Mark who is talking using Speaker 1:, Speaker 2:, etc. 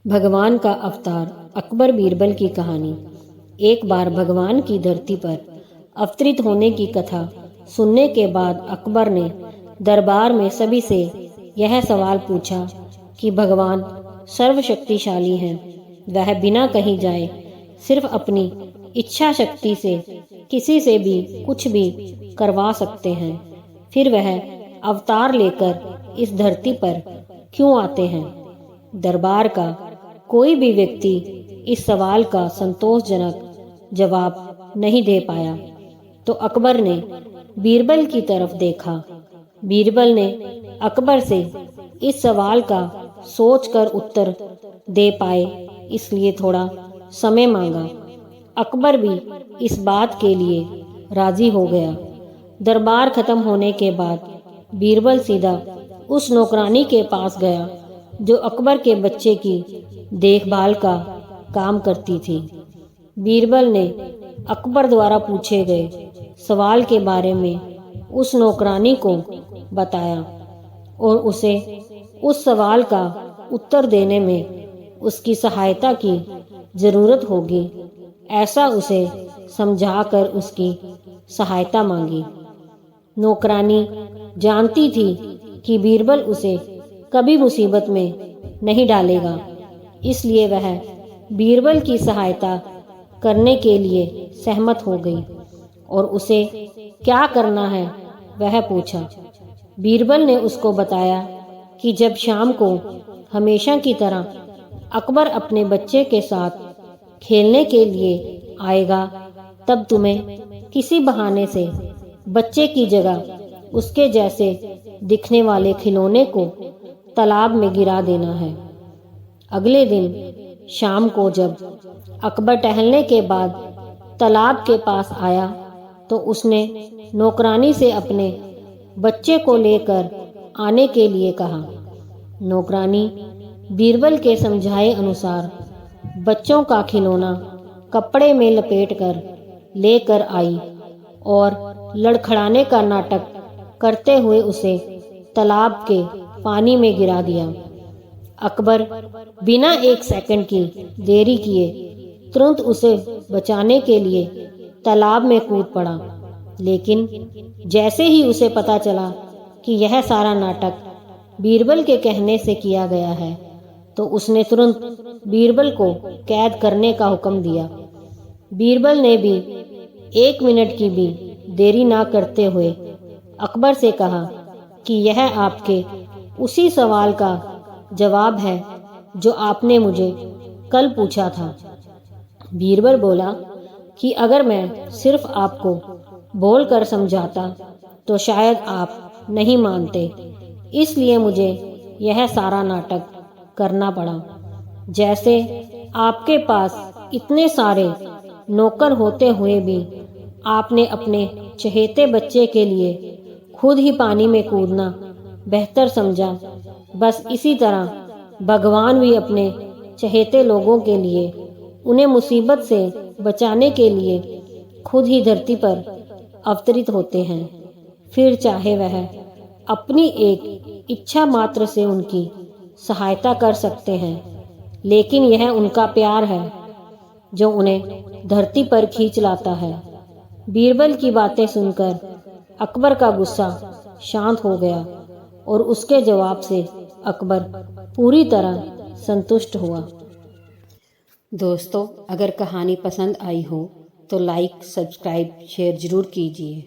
Speaker 1: भगवान का अवतार अकबर बीरबल की कहानी। एक बार भगवान की धरती पर अवतरित होने की कथा सुनने के बाद अकबर ने दरबार में सभी से यह सवाल पूछा कि भगवान सर्वशक्तिशाली हैं, वह बिना कहीं जाए सिर्फ अपनी इच्छा शक्ति से किसी से भी कुछ भी करवा सकते हैं, फिर वह अवतार लेकर इस धरती पर क्यों आते हैं। दरबार का कोई भी व्यक्ति इस सवाल का संतोषजनक जवाब नहीं दे पाया तो अकबर ने बीरबल की तरफ देखा। बीरबल ने अकबर से इस सवाल का सोचकर उत्तर दे पाए इसलिए थोड़ा समय मांगा। अकबर भी इस बात के लिए राजी हो गया। दरबार खत्म होने के बाद बीरबल सीधा उस नौकरानी के पास गया जो अकबर के बच्चे की देखभाल का काम करती थी। बीरबल ने अकबर द्वारा पूछे गए सवाल के बारे में उस नौकरानी को बताया और उसे उस सवाल का उत्तर देने में उसकी सहायता की जरूरत होगी ऐसा उसे समझाकर उसकी सहायता मांगी। नौकरानी जानती थी कि बीरबल उसे कभी मुसीबत में नहीं डालेगा, इसलिए वह बीरबल की सहायता करने के लिए सहमत हो गई और उसे क्या करना है वह पूछा। बीरबल ने उसको बताया कि जब शाम को हमेशा की तरह अकबर अपने बच्चे के साथ खेलने के लिए आएगा तब तुम्हें किसी बहाने से बच्चे की जगह उसके जैसे दिखने वाले खिलौने को तालाब में गिरा देना है। अगले दिन शाम को जब अकबर टहलने के बाद तालाब के पास आया तो उसने नौकरानी से अपने बच्चे को लेकर आने के लिए कहा। नौकरानी बीरबल के समझाए अनुसार बच्चों का खिलौना कपड़े में लपेटकर लेकर आई और लड़खड़ाने का नाटक करते हुए उसे तालाब के पानी में गिरा दिया। अकबर बिना एक सेकंड की देरी किए तुरंत उसे बचाने के लिए तालाब में कूद पड़ा, लेकिन जैसे ही उसे पता चला कि यह सारा नाटक बीरबल के कहने से किया गया है तो उसने तुरंत बीरबल को कैद करने का हुक्म दिया। बीरबल ने भी 1 मिनट की भी देरी ना करते हुए अकबर से कहा कि यह आपके उसी सवाल का जवाब है जो आपने मुझे कल पूछा था। बीरबल बोला कि अगर मैं सिर्फ आपको बोलकर समझाता तो शायद आप नहीं मानते, इसलिए मुझे यह सारा नाटक करना पड़ा। जैसे आपके पास इतने सारे नौकर होते हुए भी आपने अपने चहेते बच्चे के लिए खुद ही पानी में कूदना बेहतर समझा, बस इसी तरह भगवान भी अपने चहेते लोगों के लिए उन्हें मुसीबत से बचाने के लिए खुद ही धरती पर अवतरित होते हैं, फिर चाहे वह अपनी एक इच्छा मात्र से उनकी सहायता कर सकते हैं, लेकिन यह उनका प्यार है जो उन्हें धरती पर खींच लाता है। बीरबल की बातें सुनकर अकबर का गुस्सा शांत हो गया और उसके जवाब से अकबर पूरी तरह संतुष्ट हुआ। दोस्तों, अगर कहानी पसंद आई हो तो लाइक, सब्सक्राइब, शेयर जरूर कीजिए।